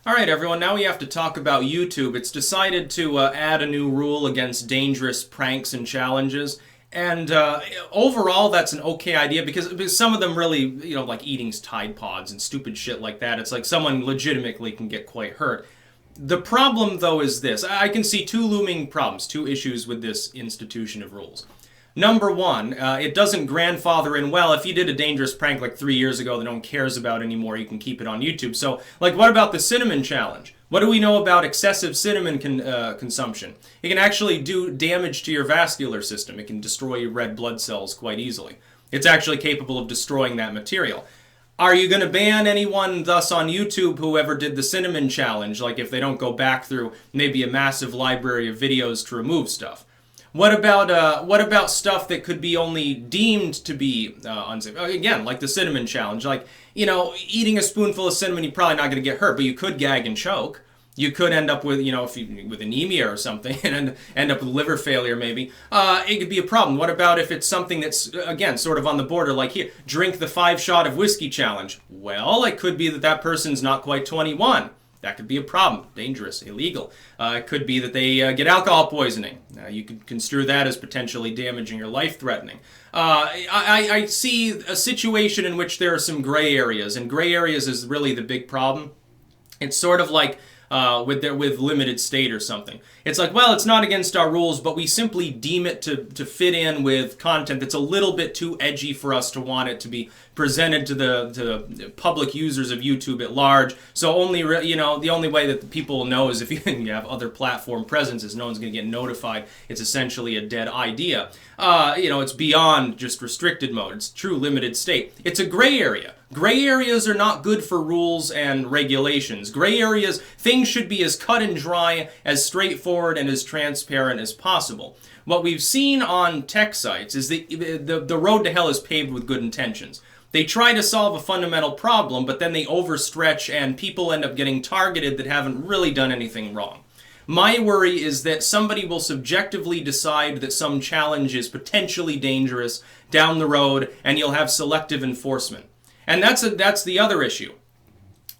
Alright everyone, now we have to talk about YouTube. It's decided to add a new rule against dangerous pranks and challenges. And overall, that's an okay idea because some of them really, like eating Tide Pods and stupid shit like that. It's like someone legitimately can get quite hurt. The problem, though, is this. I can see two looming problems, two issues with this institution of rules. Number one, it doesn't grandfather in well. If you did a dangerous prank like 3 years ago that no one cares about anymore, you can keep it on YouTube. So, like, what about the cinnamon challenge? What do we know about excessive cinnamon consumption? It can actually do damage to your vascular system. It can destroy your red blood cells quite easily. It's actually capable of destroying that material. Are you going to ban anyone thus on YouTube who ever did the cinnamon challenge? Like if they don't go back through maybe a massive library of videos to remove stuff? What about stuff that could be only deemed to be unsafe? Again, like the cinnamon challenge. Like, eating a spoonful of cinnamon, you're probably not going to get hurt, but you could gag and choke. You could end up with, with anemia or something, and end up with liver failure maybe. It could be a problem. What about if it's something that's, again, sort of on the border, like here, drink the 5-shot of whiskey challenge? Well, it could be that that person's not quite 21. That could be a problem. Dangerous. Illegal. It could be that they get alcohol poisoning. You could construe that as potentially damaging or life-threatening. I see a situation in which there are some gray areas, and gray areas is really the big problem. It's sort of like with limited state or something. It's like, well, it's not against our rules, but we simply deem it to fit in with content that's a little bit too edgy for us to want it to be presented to the public users of YouTube at large. So only, the only way that the people know is if you have other platform presences. No one's going to get notified. It's essentially a dead idea. It's beyond just restricted mode. It's true limited state. It's a gray area. Gray areas are not good for rules and regulations. Gray areas, things should be as cut and dry, as straightforward, and as transparent as possible. What we've seen on tech sites is the road to hell is paved with good intentions. They try to solve a fundamental problem, but then they overstretch and people end up getting targeted that haven't really done anything wrong. My worry is that somebody will subjectively decide that some challenge is potentially dangerous down the road, and you'll have selective enforcement. And that's the other issue.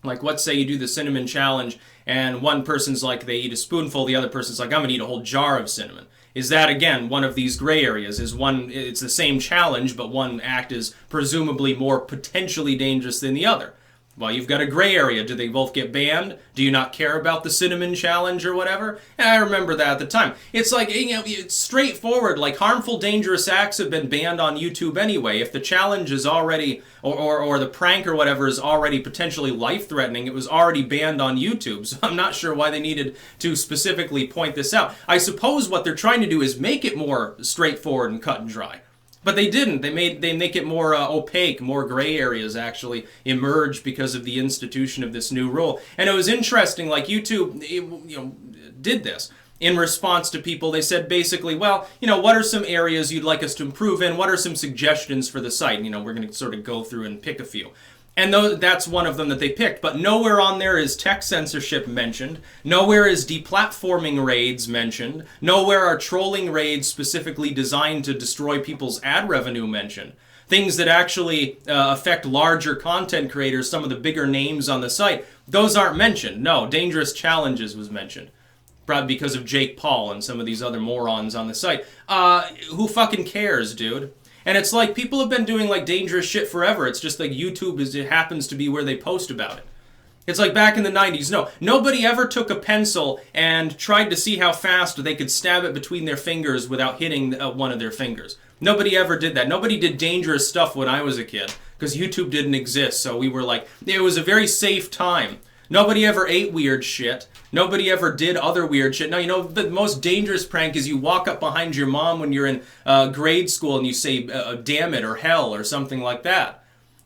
Like, let's say you do the cinnamon challenge, and one person's like, they eat a spoonful, the other person's like, I'm going to eat a whole jar of cinnamon. Is that, again, one of these gray areas? It's the same challenge, but one act is presumably more potentially dangerous than the other? Well, you've got a gray area. Do they both get banned? Do you not care about the cinnamon challenge or whatever? And I remember that at the time. It's like, it's straightforward. Like, harmful, dangerous acts have been banned on YouTube anyway. If the challenge is already, or the prank or whatever is already potentially life-threatening, it was already banned on YouTube. So I'm not sure why they needed to specifically point this out. I suppose what they're trying to do is make it more straightforward and cut and dry. But they didn't. They make it more opaque, more gray areas actually emerge because of the institution of this new rule. And it was interesting, like YouTube, did this in response to people. They said basically, well, what are some areas you'd like us to improve in? What are some suggestions for the site? We're going to sort of go through and pick a few. And that's one of them that they picked. But nowhere on there is tech censorship mentioned. Nowhere is deplatforming raids mentioned. Nowhere are trolling raids specifically designed to destroy people's ad revenue mentioned. Things that actually affect larger content creators, some of the bigger names on the site, those aren't mentioned. No, dangerous challenges was mentioned. Probably because of Jake Paul and some of these other morons on the site. Who fucking cares, dude? And it's like, people have been doing like dangerous shit forever. It's just like YouTube it happens to be where they post about it. It's like back in the 90s. No, nobody ever took a pencil and tried to see how fast they could stab it between their fingers without hitting one of their fingers. Nobody ever did that. Nobody did dangerous stuff when I was a kid because YouTube didn't exist. So we were like, it was a very safe time. Nobody ever ate weird shit. Nobody ever did other weird shit. Now, the most dangerous prank is you walk up behind your mom when you're in grade school and you say, damn it, or hell, or something like that.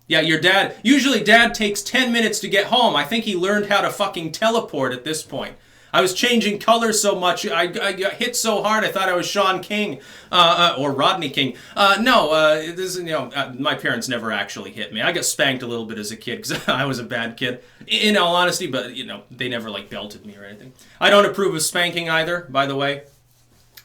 Yeah, usually dad takes 10 minutes to get home. I think he learned how to fucking teleport at this point. I was changing colors so much, I got hit so hard I thought I was Sean King, or Rodney King. My parents never actually hit me. I got spanked a little bit as a kid because I was a bad kid, in all honesty, but, they never, belted me or anything. I don't approve of spanking either, by the way.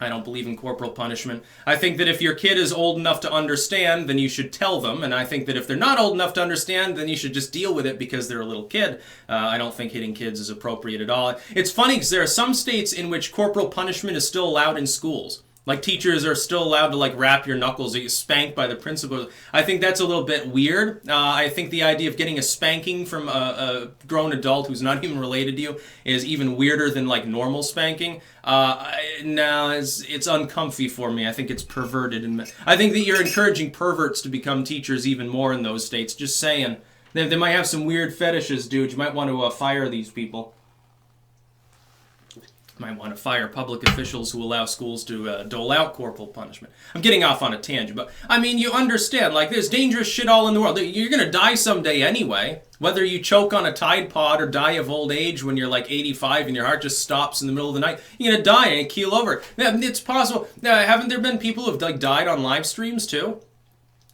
I don't believe in corporal punishment. I think that if your kid is old enough to understand, then you should tell them. And I think that if they're not old enough to understand, then you should just deal with it because they're a little kid. I don't think hitting kids is appropriate at all. It's funny because there are some states in which corporal punishment is still allowed in schools. Like, teachers are still allowed to, like, rap your knuckles or get spanked by the principal. I think that's a little bit weird. I think the idea of getting a spanking from a grown adult who's not even related to you is even weirder than, like, normal spanking. No, it's uncomfy for me. I think it's perverted. And I think that you're encouraging perverts to become teachers even more in those states. Just saying. They might have some weird fetishes, dude. You might want to fire these people. Might want to fire public officials who allow schools to dole out corporal punishment. I'm getting off on a tangent, but I mean, you understand, like, there's dangerous shit all in the world. You're going to die someday anyway. Whether you choke on a Tide Pod or die of old age when you're like 85 and your heart just stops in the middle of the night, you're going to die and keel over. It's possible. Haven't there been people who have, like, died on live streams too?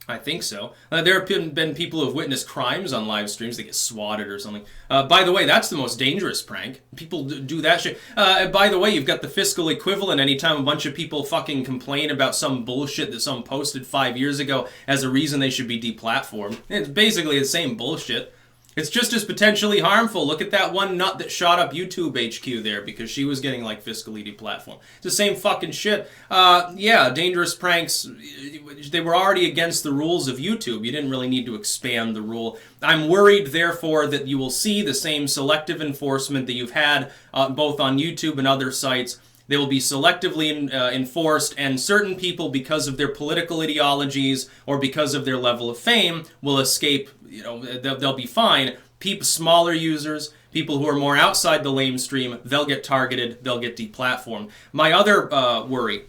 I think so. There have been people who have witnessed crimes on live streams. They get swatted or something. By the way, that's the most dangerous prank. People do that shit. By the way, you've got the fiscal equivalent anytime a bunch of people fucking complain about some bullshit that someone posted 5 years ago as a reason they should be deplatformed. It's basically the same bullshit. It's just as potentially harmful. Look at that one nut that shot up YouTube HQ there because she was getting, like, fiscally deplatformed. It's the same fucking shit. Yeah, dangerous pranks, they were already against the rules of YouTube. You didn't really need to expand the rule. I'm worried, therefore, that you will see the same selective enforcement that you've had both on YouTube and other sites. They will be selectively enforced, and certain people, because of their political ideologies or because of their level of fame, will escape. You know, they'll be fine. Smaller users, people who are more outside the lamestream, they'll get targeted, they'll get deplatformed. My other worry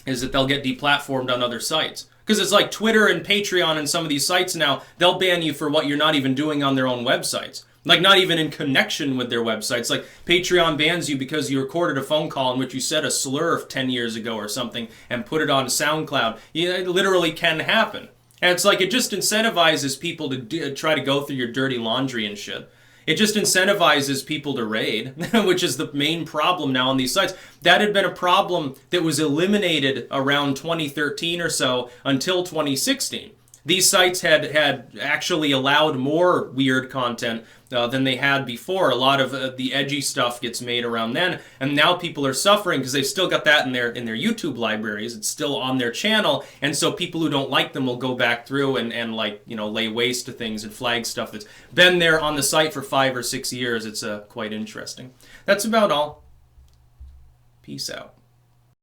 is that they'll get deplatformed on other sites. Because it's like Twitter and Patreon and some of these sites now, they'll ban you for what you're not even doing on their own websites. Like, not even in connection with their websites. Like, Patreon bans you because you recorded a phone call in which you said a slur 10 years ago or something and put it on SoundCloud. It literally can happen. And it's like, it just incentivizes people to try to go through your dirty laundry and shit. It just incentivizes people to raid, which is the main problem now on these sites. That had been a problem that was eliminated around 2013 or so until 2016. These sites had actually allowed more weird content than they had before. A lot of the edgy stuff gets made around then, and now people are suffering because they've still got that in their YouTube libraries. It's still on their channel, and so people who don't like them will go back through and like, you know, lay waste to things and flag stuff that's been there on the site for 5 or 6 years. It's quite interesting. That's about all. Peace out.